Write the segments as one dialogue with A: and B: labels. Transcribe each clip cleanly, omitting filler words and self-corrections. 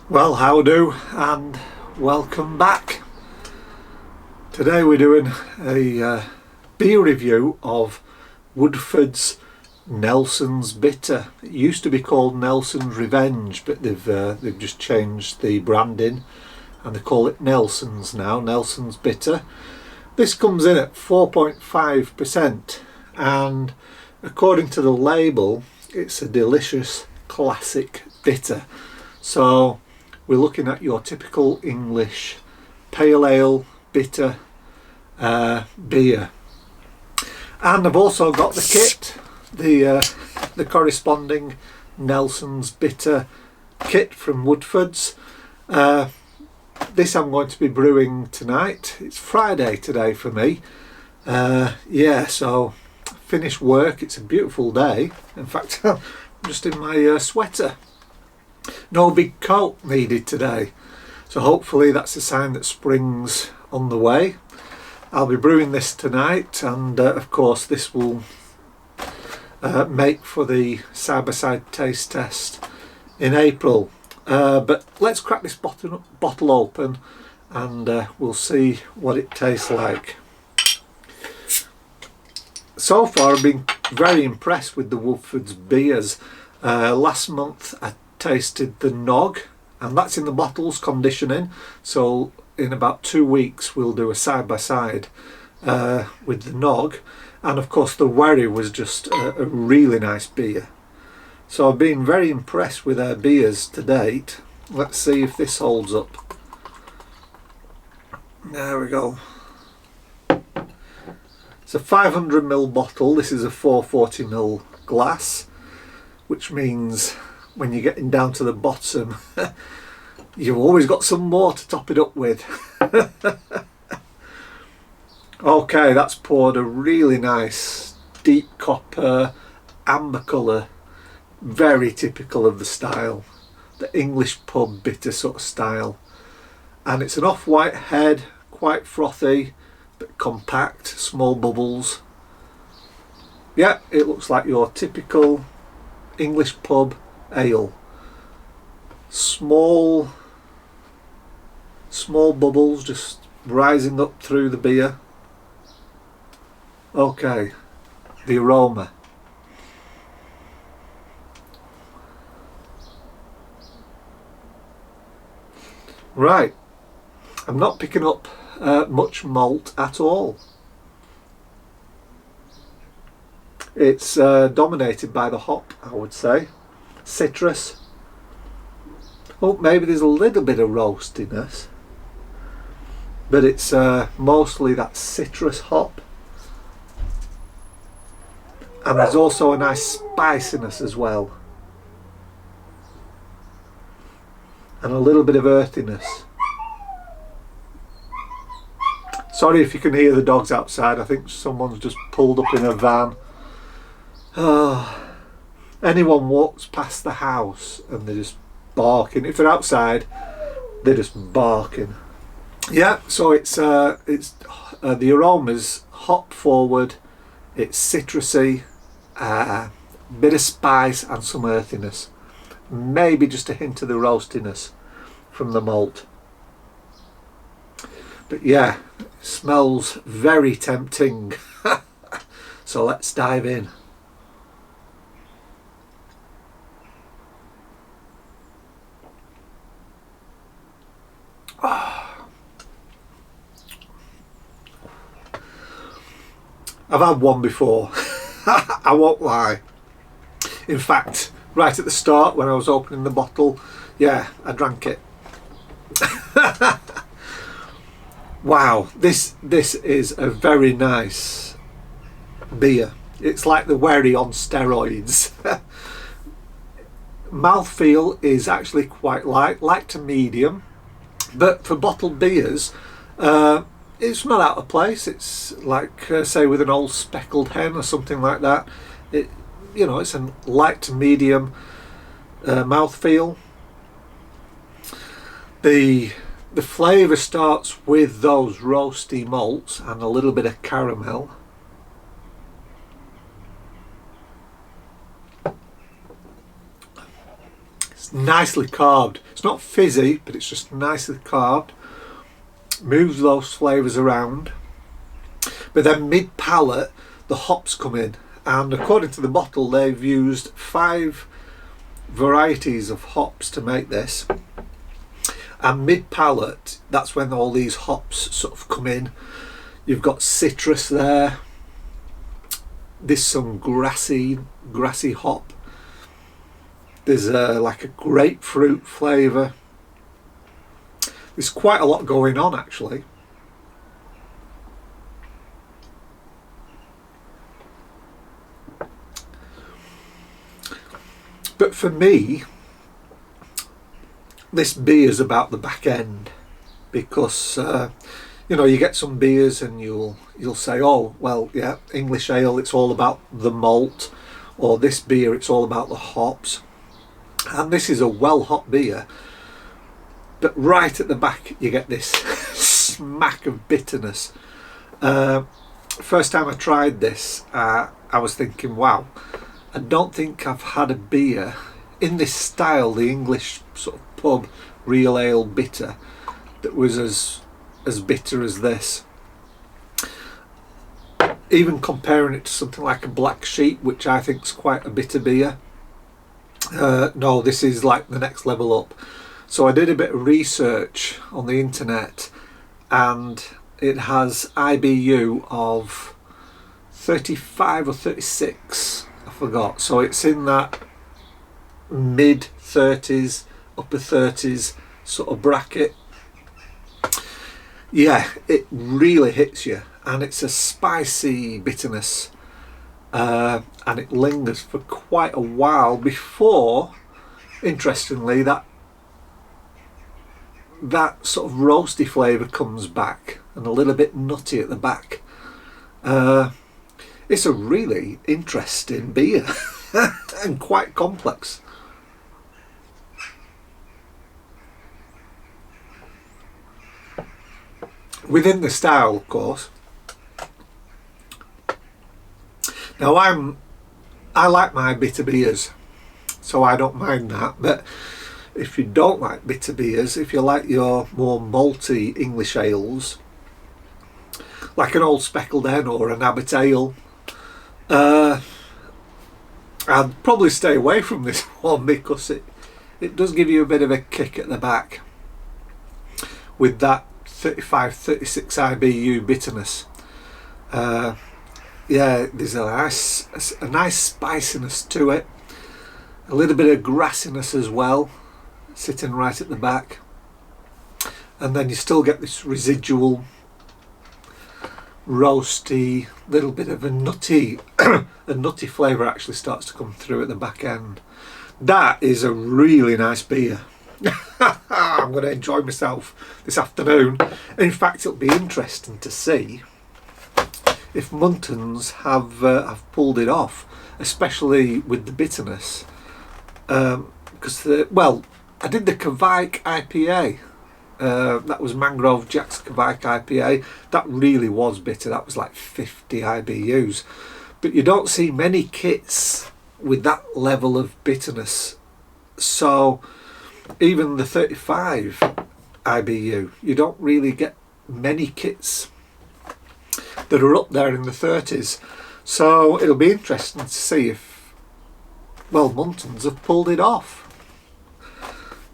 A: Well, how do, and welcome back. Today we're doing a beer review of Woodforde's Nelson's Bitter. It used to be called Nelson's Revenge, but they've just changed the branding and they call it Nelson's now, Nelson's Bitter. This comes in at 4.5%, and according to the label it's a delicious classic bitter. So we're looking at your typical English pale ale bitter beer. And I've also got the kit, the corresponding Nelson's Bitter kit from Woodforde's. This I'm going to be brewing tonight. It's Friday today for me. So finished work. It's a beautiful day. In fact, I'm just in my sweater. No big coat needed today, so hopefully that's a sign that spring's on the way. I'll be brewing this tonight, and of course this will make for the side-by-side taste test in April. But let's crack this bottle open and we'll see what it tastes like. So far I've been very impressed with the Woodforde's beers. Last month I tasted the Nog, and that's in the bottles conditioning, so in about 2 weeks we'll do a side-by-side with the Nog, and of course the Wherry was just a really nice beer. So I've been very impressed with their beers to date. Let's see if this holds up. There we go. It's a 500ml bottle. This is a 440ml glass, which means when you're getting down to the bottom you've always got some more to top it up with. Okay, that's poured a really nice deep copper amber colour, very typical of the style, the English pub bitter sort of style, and it's an off-white head, quite frothy but compact, small bubbles. Yeah, it looks like your typical English pub ale. Small bubbles just rising up through the beer. Okay, the aroma. Right, I'm not picking up much malt at all. It's dominated by the hop, I would say. Citrus. Oh, maybe there's a little bit of roastiness, but it's mostly that citrus hop, and there's also a nice spiciness as well, and a little bit of earthiness. Sorry if you can hear the dogs outside. I think someone's just pulled up in a van. Anyone walks past the house and they're just barking. If they're outside, they're just barking. Yeah, so it's the aroma's hop forward, it's citrusy, bit of spice and some earthiness, maybe just a hint of the roastiness from the malt. But yeah, it smells very tempting. So let's dive in. I've had one before. I won't lie. In fact, right at the start when I was opening the bottle, yeah, I drank it. Wow, this is a very nice beer. It's like the Wherry on steroids. Mouthfeel is actually quite light to medium, but for bottled beers it's not out of place. It's like say with an old speckled hen or something like that. It's a light to medium mouthfeel. The flavour starts with those roasty malts and a little bit of caramel. It's It's nicely carved. It's not fizzy, but it's just nicely carved. Moves those flavours around. But then mid-palate, the hops come in. And according to the bottle, they've used 5 varieties of hops to make this. And mid-palate, that's when all these hops sort of come in. You've got citrus there. There's some grassy hop. There's like a grapefruit flavour. There's quite a lot going on actually. But for me, this beer's about the back end, because you know, you get some beers and you'll say, oh well, yeah, English ale, it's all about the malt, or this beer, it's all about the hops. And this is a well hop beer, but right at the back you get this smack of bitterness. First time I tried this, I was thinking, wow, I don't think I've had a beer in this style, the English sort of pub real ale bitter, that was as bitter as this. Even comparing it to something like a Black Sheep, which I think is quite a bitter beer, no, this is like the next level up. So I did a bit of research on the internet, and it has IBU of 35 or 36, I forgot. So it's in that mid 30s, upper 30s sort of bracket. Yeah, it really hits you, and it's a spicy bitterness, and it lingers for quite a while before, interestingly, that sort of roasty flavour comes back, and a little bit nutty at the back. It's a really interesting beer and quite complex. Within the style, of course. Now I like my bitter beers, so I don't mind that. But if you don't like bitter beers, if you like your more malty English ales, like an Old Speckled Hen or an Abbot Ale, I'd probably stay away from this one, because it does give you a bit of a kick at the back with that 35-36 IBU bitterness. Yeah, there's a nice spiciness to it, a little bit of grassiness as well, sitting right at the back, and then you still get this residual roasty, little bit of a nutty flavour actually starts to come through at the back end. That is a really nice beer. I'm going to enjoy myself this afternoon. In fact, it'll be interesting to see if Muntons have pulled it off, especially with the bitterness, because well, I did the Kvike IPA. That was Mangrove Jack's Kvike IPA. That really was bitter. That was like 50 IBUs. But you don't see many kits with that level of bitterness. So even the 35 IBU, you don't really get many kits that are up there in the 30s. So it'll be interesting to see if, well, Muntons have pulled it off.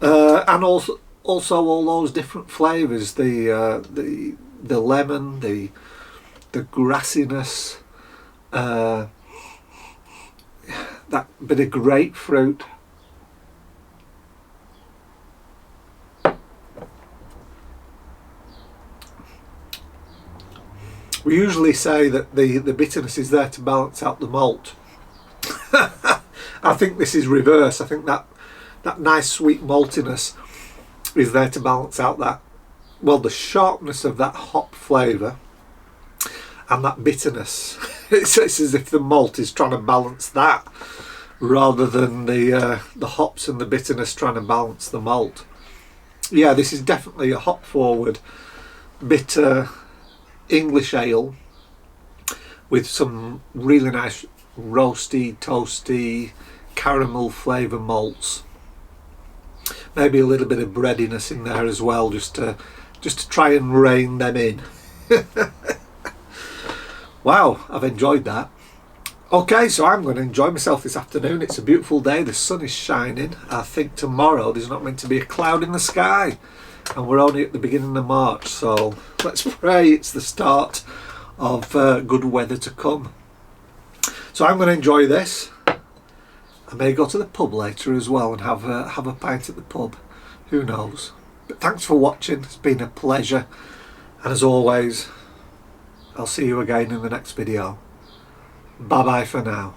A: And also all those different flavours, the lemon, the grassiness, that bit of grapefruit. We usually say that the bitterness is there to balance out the malt. I think this is reverse. I think that nice sweet maltiness is there to balance out that, well, the sharpness of that hop flavour and that bitterness. It's as if the malt is trying to balance that, rather than the hops and the bitterness trying to balance the malt. Yeah, this is definitely a hop forward bitter English ale with some really nice roasty, toasty, caramel flavour malts. maybe a little bit of breadiness in there as well, just to try and rein them in. Wow, I've enjoyed that. Okay, so I'm going to enjoy myself this afternoon. It's a beautiful day, the sun is shining. I think tomorrow there's not meant to be a cloud in the sky, and we're only at the beginning of March, so let's pray it's the start of good weather to come. So I'm going to enjoy this. I may go to the pub later as well and have a pint at the pub, who knows. But thanks for watching, it's been a pleasure, and as always, I'll see you again in the next video. Bye bye for now.